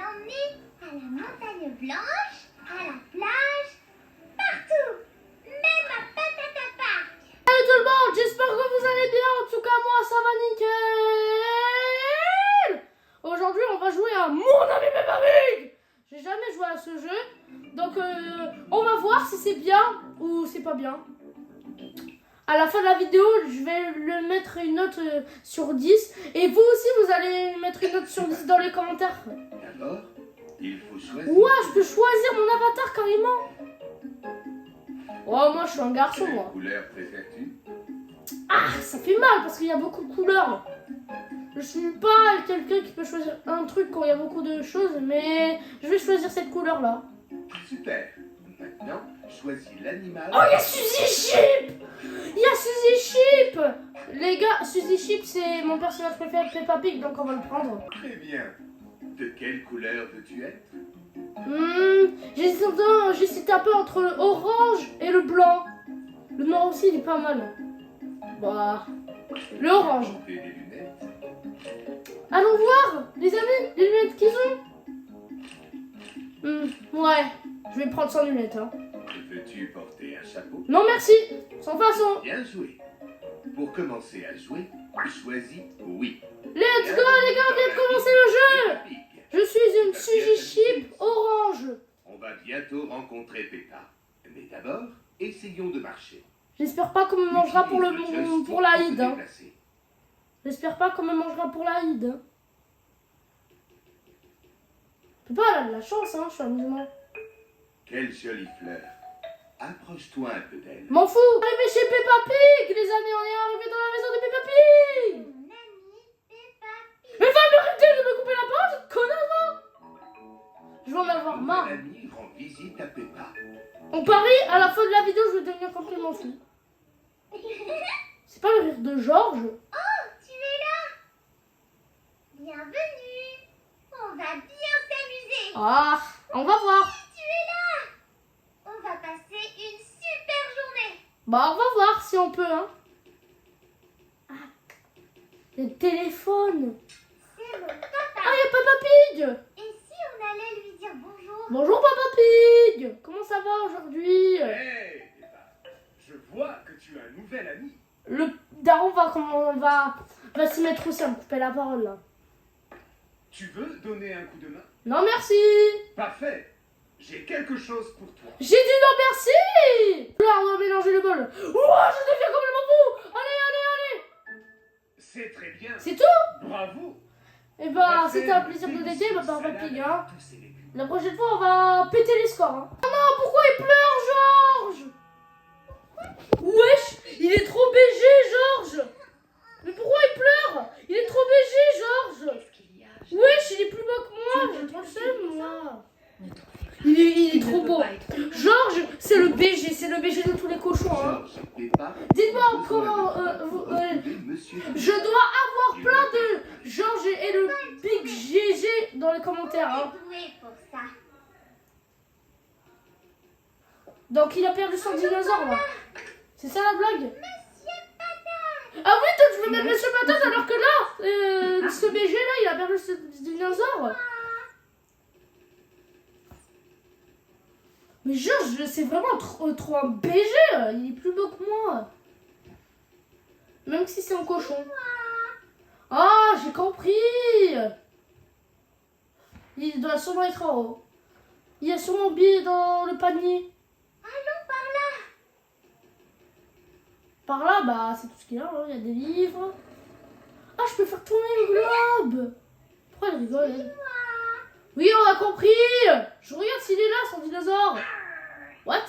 l'emmener à la montagne blanche, à la plage, partout, même à Patata Park. Salut tout le monde, j'espère que vous allez bien. En tout cas, moi, ça va nickel. Aujourd'hui, on va jouer à Mon Ami Peppa Pig. J'ai jamais joué à ce jeu, donc on va voir si c'est bien ou c'est pas bien. À la fin de la vidéo, je vais le mettre une note sur 10. Et vous aussi, vous allez mettre une note sur 10 dans les commentaires. D'abord, il faut choisir. Ouais, je peux choisir mon avatar carrément. Oh, moi, je suis un garçon, Quelle moi. couleur préfères-tu? Ah, ça fait mal parce qu'il y a beaucoup de couleurs. Je suis pas quelqu'un qui peut choisir un truc quand il y a beaucoup de choses, mais je vais choisir cette couleur-là. Super. Maintenant, choisis l'animal. Oh, il y a Suzy Chip! Il y a Suzy Chip! Les gars, Suzy Chip, c'est mon personnage préféré de Peppa Pig, donc on va le prendre. Très bien. De quelle couleur veux-tu être? J'hésite un peu entre le orange et le blanc. Le noir aussi, il est pas mal. Bah, le orange. Porter des lunettes. Allons voir, les amis, les lunettes qu'ils ont. Ouais, je vais prendre sans lunettes. Hein. Veux-tu porter un chapeau? Non, merci, sans façon. Bien joué. Pour commencer à jouer, choisis oui. Let's go, les gars, on vient de commencer le jeu. Peppa Pig. Je suis une Suzy Chip orange. On va bientôt rencontrer Peppa. Mais d'abord, essayons de marcher. J'espère pas qu'on me mangera pour Utilise le joystick pour la te Eid. Hein. déplacer. J'espère pas qu'on me mangera pour la Eid. Hein. Peppa, elle a de la chance, hein, je suis un musulman. Quelle jolie fleur. Approche-toi un peu d'elle. M'en fous. On est arrivé chez Peppa Pig, les amis, on est arrivé dans la maison de Peppa Pig. Mon ami Peppa Pig. Mais va m'arrêter de me couper la parole, cette connasse, hein. Je vais en avoir marre. Mon ami rend visite à Peppa. On parie, à la fin de la vidéo, je vais devenir complètement fou. C'est pas le rire de Georges? Oh, tu es là. Bienvenue. On va bien s'amuser. Ah, on va voir. Tu es là. On va passer une super journée. Bah, on va voir si on peut, hein. Ah, le téléphone. C'est mon Ah, papa. il y a Peppa Pig. Et si on allait lui dire bonjour? Bonjour Peppa Pig. Comment ça va aujourd'hui? Hey, Peppa, je vois que tu as un nouvel ami. Le daron va se mettre aussi à me couper la parole, là. Tu veux donner un coup de main? Non, merci. Parfait. J'ai quelque chose pour toi. J'ai dit non, merci. Là, on va mélanger le bol. Ouah, je deviens complètement fou. Allez, allez, allez. C'est très bien. C'est tout? Bravo. Eh ben, c'était un plaisir de t'aider, ma Peppa Pig, hein. La prochaine fois, on va péter les scores, hein. Oh non, pourquoi il pleure, Georges? Wesh, il est trop BG, Georges. Mais pourquoi il pleure? Il est trop BG, Georges. Wesh, il est plus beau que moi. J'ai trop le seum, moi. Il est trop beau. Georges, c'est le BG, c'est le BG de tous les cochons, hein. Georges et Peppa, Dites-moi ont comment besoin de vous retrouver Monsieur je dois avoir plein de Georges et le Big GG dans les commentaires, hein. Doué pour ça. Donc il a perdu son dinosaure là. C'est ça la blague? Monsieur Patate. Ah oui, toi tu veux mettre Monsieur Patate alors que là, ce BG là, il a perdu ce dinosaure. Mais Georges, c'est vraiment trop un BG. Il est plus beau que moi. Même si c'est un cochon. Ah, j'ai compris. Il doit sûrement être en haut. Il y a sûrement oublié dans le panier. Allons par là. Par là, bah, c'est tout ce qu'il y a, hein. Il y a des livres. Ah, je peux faire tourner le globe. Pourquoi elle rigole, elle? Oui, on a compris. Je regarde s'il est là, son dinosaure. What?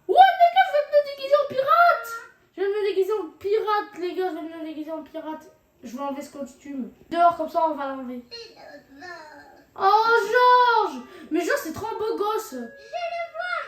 What, les gars, je vais me déguiser en pirate. Je vais me déguiser en pirate, les gars, je vais me déguiser en pirate. Je vais enlever ce costume. Dehors, comme ça, on va l'enlever. Oh, Georges. Mais Georges, c'est trop un beau gosse. Je le vois.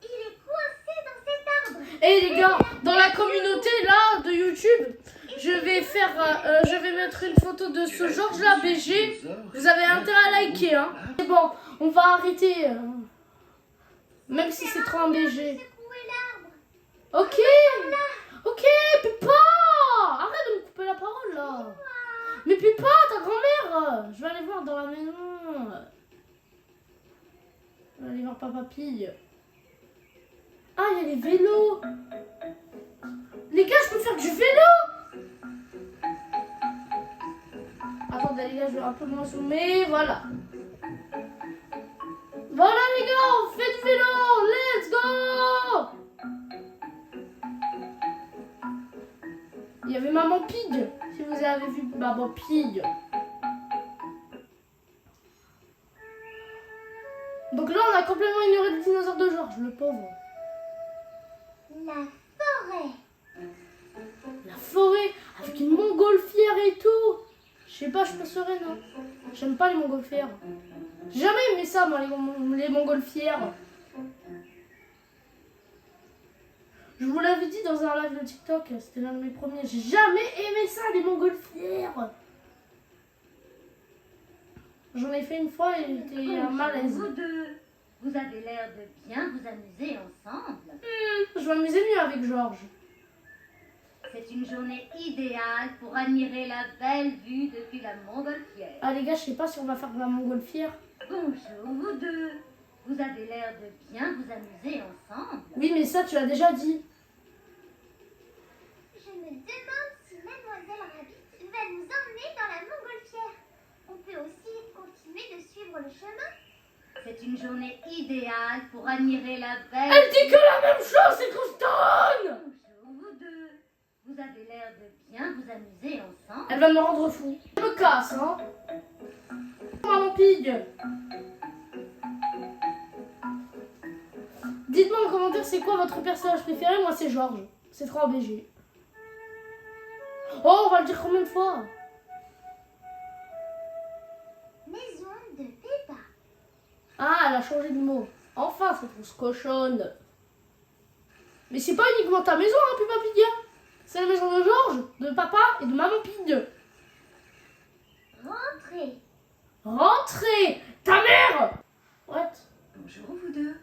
Il est coincé dans cet arbre. Et les gars, dans la communauté là de YouTube, je vais mettre une photo de ce Georges là BG. Vous avez intérêt à liker, hein. C'est bon, on va arrêter. Même si c'est trop un BG. Secouer l'arbre. Ok, ok, Peppa, arrête de me couper la parole là. Mais Péppa, ta grand-mère. Je vais aller voir dans la maison. Je vais aller voir Papa Pig. Ah, il y a les vélos. Les gars, je peux faire du vélo. Attendez les gars, je vais un peu moins zoomer. Voilà. Voilà les gars, on fait du vélo. Let's go. Il y avait Maman Pig. Si vous avez vu Maman Pig. Donc là, on a complètement ignoré le dinosaure de Georges, le pauvre. La forêt. La forêt, avec une montgolfière et tout. Je sais pas, je suis pas sereine. Hein. J'aime pas les montgolfières. J'ai jamais aimé ça, moi, les montgolfières. Je vous l'avais dit dans un live de TikTok, c'était l'un de mes premiers. J'ai jamais aimé ça, les montgolfières. J'en ai fait une fois et j'étais un malaise. Vous deux, vous avez l'air de bien vous amuser ensemble. Je m'amusais mieux avec Georges. C'est une journée idéale pour admirer la belle vue depuis la montgolfière. Ah les gars, je sais pas si on va faire de la montgolfière. Bonjour vous deux, vous avez l'air de bien vous amuser ensemble. Oui, mais ça, tu l'as déjà dit. Je me demande si Mademoiselle Rabbit va nous emmener dans la montgolfière. On peut aussi continuer de suivre le chemin. C'est une journée idéale pour admirer la belle Elle dit que la même chose, c'est Constant. Bonjour vous deux, vous avez l'air de bien vous amuser ensemble. Elle va me rendre fou. Je me casse, hein. Maman Pig. Dites-moi en commentaire, c'est quoi votre personnage préféré? Moi, c'est Georges. C'est trop BG. Oh, on va le dire combien de fois? Maison de Peppa. Ah, elle a changé de mot. Enfin, cette grosse cochonne. Mais c'est pas uniquement ta maison, hein, Peppa Pig. C'est la maison de Georges, de papa et de Maman Pig. Rentrée. Rentrez. Ta mère. What? Bonjour vous deux.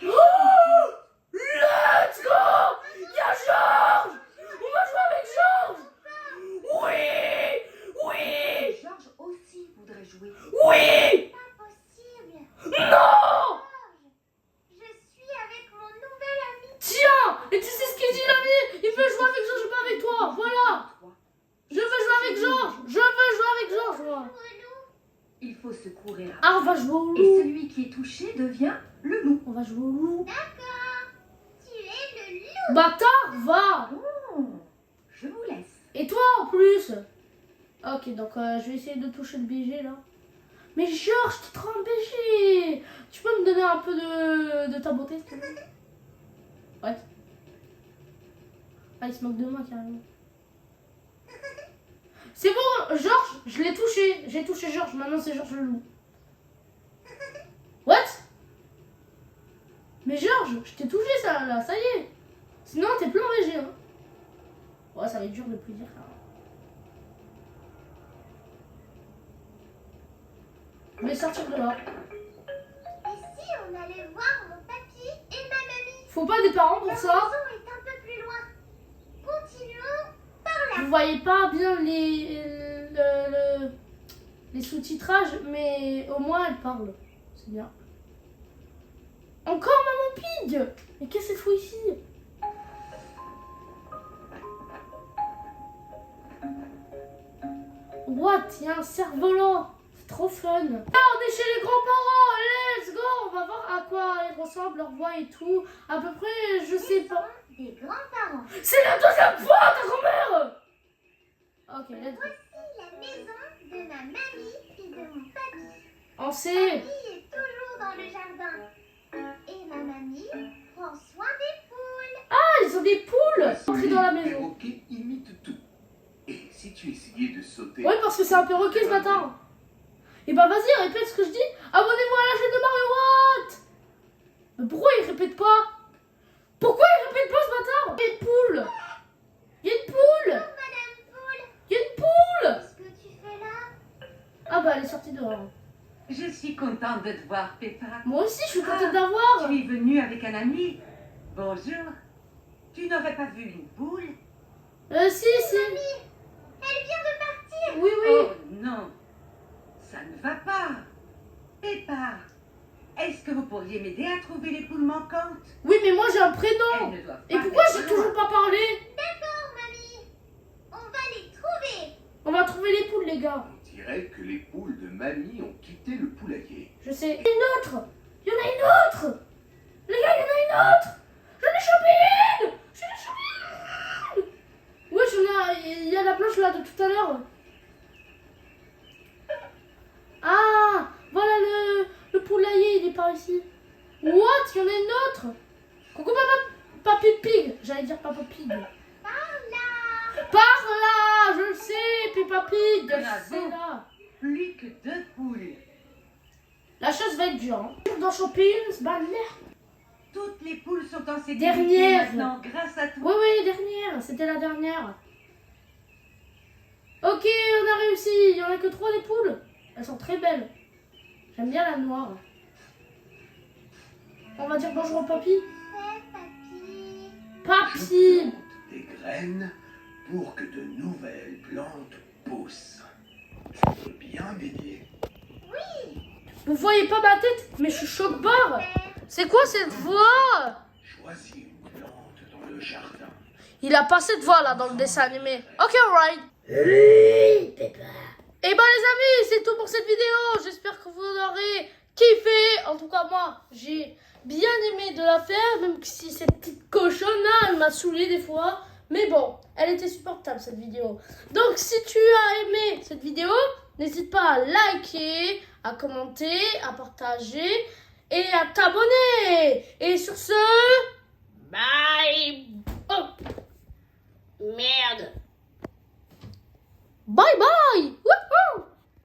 Oh, let's go! Il y a Georges! On va jouer avec Georges! Oui! Oui! Georges aussi voudrait jouer. Oui! Pas possible. Non! Je suis avec mon nouvel ami. Tiens! Et tu sais ce qu'il dit l'ami? Il veut jouer avec Georges, pas avec toi! Voilà! Je veux jouer avec Georges! Je veux jouer avec Georges, moi! Relou. Il faut se courir. Ah, on va jouer au Et loup! celui qui est touché devient le loup. On va jouer au loup! D'accord. Tu es le loup. Bâtard, va! Oh, je vous laisse. Et toi en plus? Ok, donc je vais essayer de toucher le BG là. Mais Georges, t'es trop un BG! Tu peux me donner un peu de ta beauté, s'il te plaît? Ouais. Ah, il se moque de moi carrément. C'est bon, Georges, je l'ai touché. J'ai touché Georges, maintenant c'est Georges le loup. What? Mais Georges, je t'ai touché ça là, ça y est. Sinon t'es plus en BG, hein. Ouais, ça va être dur de plus dire ça. Je vais sortir dehors. Et si on allait voir mon papy et ma mamie? Faut pas des parents pour La ça. maison est un peu plus loin. Continuons par là. Vous voyez pas bien les sous-titrages, mais au moins elle parle. C'est bien. Encore Maman Pig! Mais qu'est-ce qu'elle fout ici? What? Il y a un cerf-volant. C'est trop fun. Ah, on est chez les grands-parents. Let's go. On va voir à quoi ils ressemblent, leur voix et tout. À peu près, je sais pas. Des grands-parents. C'est la deuxième fois, ta grand-mère. Ok, let's go. Voici la maison de ma mamie et de mon papy. On sait. Papy est toujours dans le jardin. Et ma mamie prend soin des poules. Ah, ils ont des poules. Entrez dans la Le maison. perroquet imite tout. Et si tu essayais de sauter... Ouais, parce que c'est un perroquet ce matin. Et bah vas-y, répète ce que je dis. Abonnez-vous à la chaîne de Mario Watt. Mais pourquoi il répète pas? Pourquoi il répète pas ce matin? Il y a une poule. Il y a une poule. Madame Poule, Il y a une poule. qu'est-ce que tu fais là? Ah bah elle est sortie dehors. Je suis contente de te voir, Peppa. Moi aussi, je suis contente d'avoir. Tu es venue avec un ami. Bonjour. Tu n'aurais pas vu une poule? Si. Elle vient de partir. oui, oui. Oh non, ça ne va pas. Peppa, est-ce que vous pourriez m'aider à trouver les poules manquantes? Oui, mais moi j'ai un Elles prénom. ne doivent Et pas pourquoi être j'ai loin. toujours pas parlé? D'accord, mamie. On va les trouver. On va trouver les poules, les gars. On dirait que les poules de mamie ont quitté le poulailler. Je sais. Il y en a une autre. Il y en a une autre. Les gars, il y en a une autre. J'en ai chopé une. J'en ai chopé une. Ouais, il y a la planche là de tout à l'heure. Ah, voilà le poulailler, il est par ici. What? Il y en a une autre. Coucou Papy Pig. J'allais dire Papa Pig. Par là. Par là, je le sais, Peppa Pig. Bravo. C'est là. Plus que 2 poules. La chose va être dure. Hein. D'en choper une, c'est pas merde. Toutes les poules sont en sécurité Dernière. maintenant grâce à toi. Oui, oui, dernière. C'était la dernière. Ok, on a réussi. Il n'y en a que 3 des poules. Elles sont très belles. J'aime bien la noire. On va dire bonjour au papy. C'est papy. Papy. Plante des graines pour que de nouvelles plantes poussent. Je peux bien m'aider. Vous voyez pas ma tête, mais je suis choc-barre. C'est quoi cette voix? Choisis une plante dans le jardin. Il a pas cette voix là dans le dessin animé. Ok, alright. Et ben les amis, c'est tout pour cette vidéo. J'espère que vous aurez kiffé. En tout cas, moi, j'ai bien aimé de la faire. Même si cette petite cochonne là, elle m'a saoulé des fois. Mais bon, elle était supportable cette vidéo. Donc si tu as aimé cette vidéo, n'hésite pas à liker, à commenter, à partager et à t'abonner. Et sur ce, bye. Oh, merde. Bye bye. Wouhou.